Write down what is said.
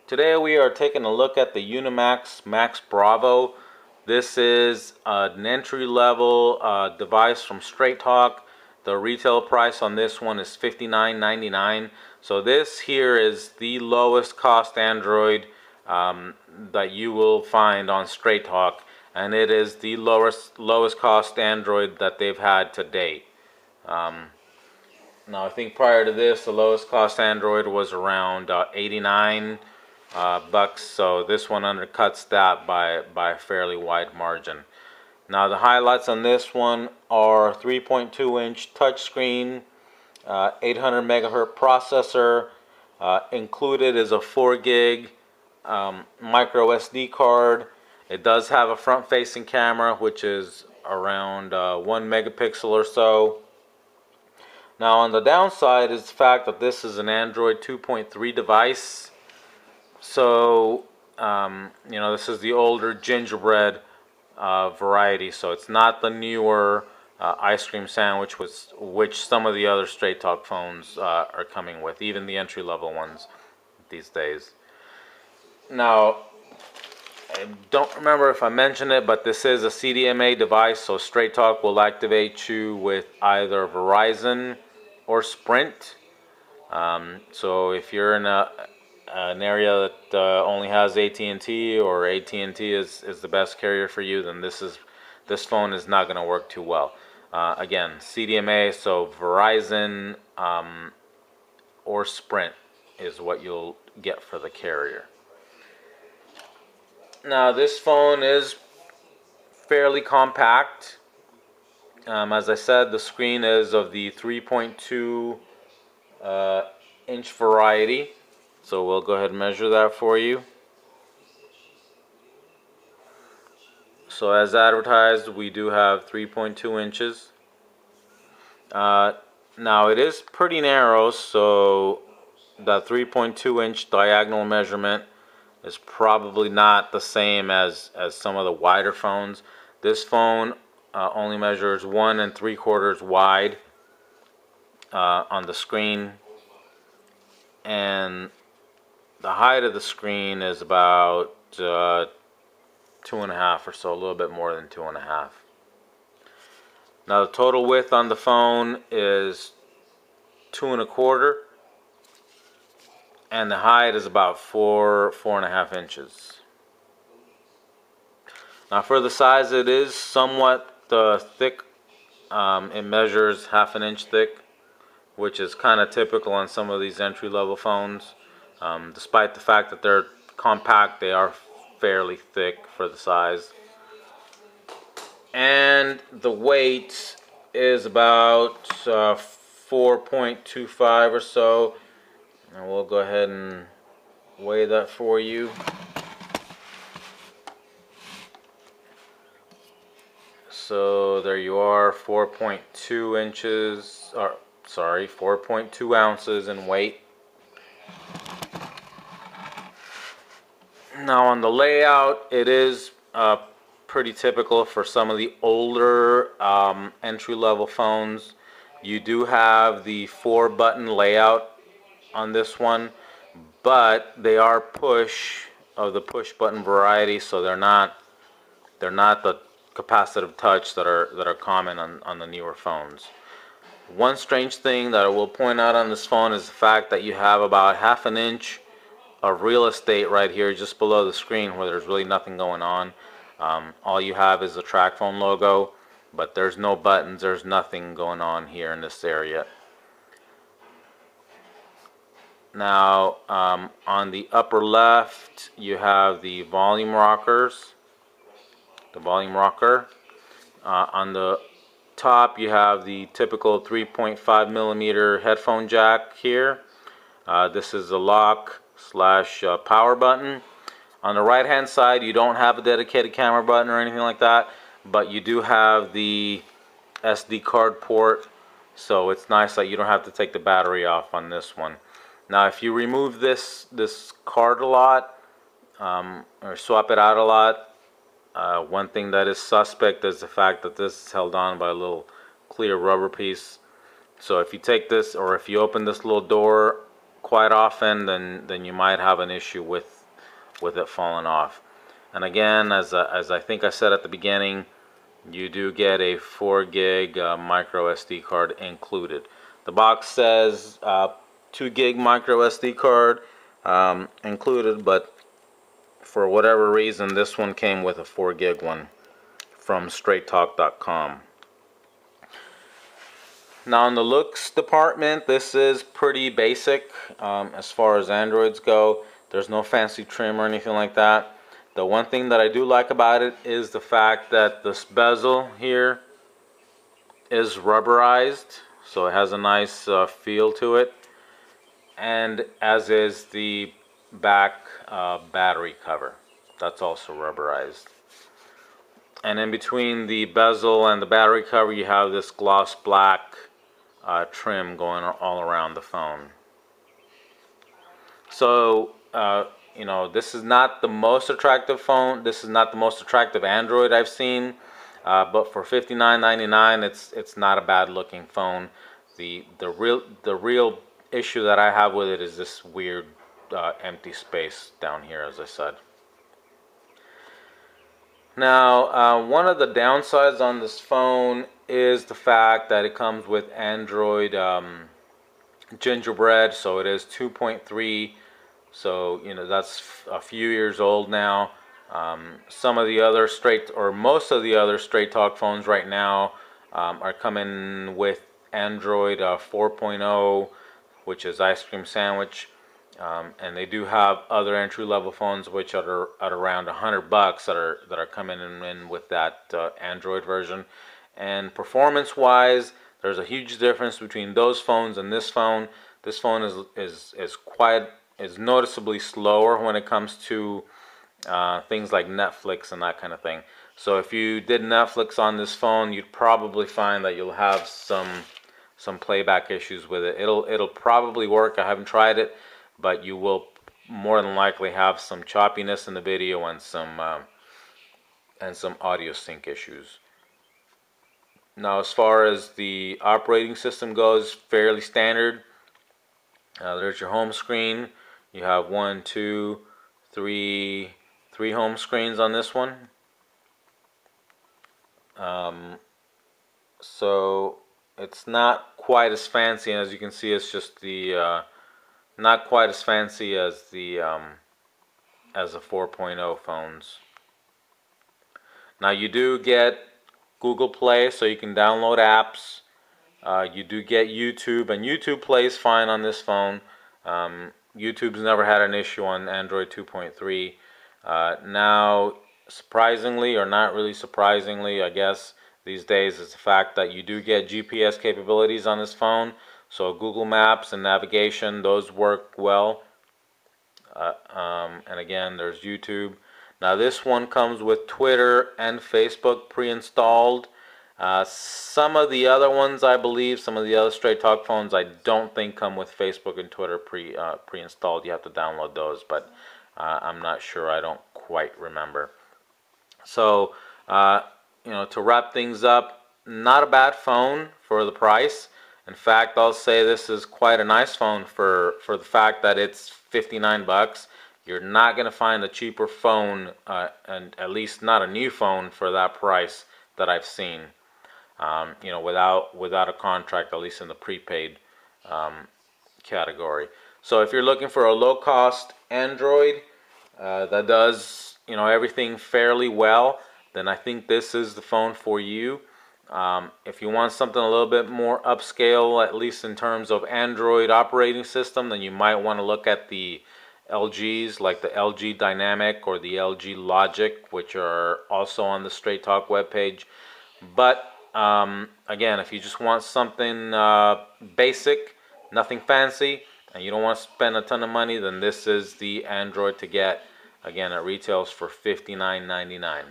Today we are taking a look at the Unimax MaxBravo. This is an entry-level device from Straight Talk. The retail price on this one is $59.99. So this here is the lowest cost Android that you will find on Straight Talk, and it is the lowest cost Android that they've had to date. Now I think prior to this, the lowest cost Android was around 89 bucks, so this one undercuts that by a fairly wide margin. Now the highlights on this one are 3.2-inch touchscreen, 800 megahertz processor, included is a 4 gig micro SD card. It does have a front-facing camera, which is around 1 megapixel or so. Now on the downside is the fact that this is an Android 2.3 device. So, this is the older gingerbread variety, so it's not the newer ice cream sandwich which some of the other Straight Talk phones are coming with, even the entry-level ones these days. Now, I don't remember if I mentioned it, but this is a CDMA device, so Straight Talk will activate you with either Verizon or Sprint. So if you're in an area that only has AT&T, or AT&T is the best carrier for you, then this phone is not going to work too well. Again, CDMA, so Verizon or Sprint is what you'll get for the carrier. Now this phone is fairly compact. As I said, the screen is of the 3.2 inch variety. So we'll go ahead and measure that for you. So as advertised, we do have 3.2 inches. Now it is pretty narrow, so that 3.2 inch diagonal measurement is probably not the same as some of the wider phones. This phone only measures 1 3/4 wide on the screen, and the height of the screen is about 2.5 or so, a little bit more than 2.5. Now the total width on the phone is 2.25, and the height is about 4.5 inches. Now for the size, it is somewhat thick. It measures 1/2 inch thick, which is kind of typical on some of these entry-level phones. Despite the fact that they're compact, they are fairly thick for the size. And the weight is about 4.25 or so. And we'll go ahead and weigh that for you. So there you are, 4.2 inches, or sorry, 4.2 ounces in weight. Now on the layout, it is pretty typical for some of the older entry-level phones. You do have the 4-button layout on this one, but they are the push button variety, so they're not the capacitive touch that are common on the newer phones. One strange thing that I will point out on this phone is the fact that you have about 1/2 inch of real estate right here just below the screen where there's really nothing going on. All you have is the TracFone logo, but there's no buttons, there's nothing going on here in this area. Now on the upper left you have the volume rocker. On the top you have the typical 3.5 millimeter headphone jack here. This is a lock/power button. On the right hand side you don't have a dedicated camera button or anything like that, but you do have the SD card port, so it's nice that you don't have to take the battery off on this one. Now if you remove this card a lot, or swap it out a lot, one thing that is suspect is the fact that this is held on by a little clear rubber piece. So if you take this, or if you open this little door quite often, then you might have an issue with with it falling off. And again, as I think I said at the beginning, you do get a 4 gig micro SD card included. The box says 2 gig micro SD card included, but for whatever reason this one came with a 4 gig one from straighttalk.com. Now in the looks department, this is pretty basic as far as Androids go. There's no fancy trim or anything like that. The one thing that I do like about it is the fact that this bezel here is rubberized, so it has a nice feel to it, and as is the back battery cover. That's also rubberized. And in between the bezel and the battery cover, you have this gloss black trim going all around the phone. So you know, this is not the most attractive phone. This is not the most attractive Android I've seen, but for $59.99, it's not a bad looking phone. The real issue that I have with it is this weird empty space down here, as I said. Now, one of the downsides on this phone is the fact that it comes with Android Gingerbread, so it is 2.3, so you know that's a few years old now. Some of the other most of the other Straight Talk phones right now are coming with Android 4.0, which is Ice Cream Sandwich. And they do have other entry-level phones which are at around $100 that are coming in with that Android version. And performance-wise, there's a huge difference between those phones and this phone. This phone is noticeably slower when it comes to things like Netflix and that kind of thing. So if you did Netflix on this phone, you'd probably find that you'll have some playback issues with it. It'll probably work. I haven't tried it, but you will more than likely have some choppiness in the video and some audio sync issues. Now, as far as the operating system goes, fairly standard. There's your home screen. You have three home screens on this one. So it's not quite as fancy, and as you can see, it's just the not quite as fancy as the 4.0 phones. Now you do get Google Play, so you can download apps. You do get YouTube, and YouTube plays fine on this phone. YouTube's never had an issue on Android 2.3. Now, surprisingly, or not really surprisingly, I guess, these days, is the fact that you do get GPS capabilities on this phone. So Google Maps and navigation, those work well. And again, there's YouTube. Now this one comes with Twitter and Facebook pre-installed. Some of the other ones, I believe, some of the other Straight Talk phones, I don't think come with Facebook and Twitter pre-installed. You have to download those, but I'm not sure. I don't quite remember. So, you know, to wrap things up, not a bad phone for the price. In fact, I'll say this is quite a nice phone for the fact that it's $59. You're not going to find a cheaper phone, and at least not a new phone for that price that I've seen. You know, without a contract, at least in the prepaid category. So if you're looking for a low-cost Android that does, you know, everything fairly well, then I think this is the phone for you. If you want something a little bit more upscale, at least in terms of Android operating system, then you might want to look at the LGs, like the LG Dynamic or the LG Logic, which are also on the Straight Talk webpage. But again, if you just want something basic, nothing fancy, and you don't want to spend a ton of money, then this is the Android to get. Again, it retails for $59.99.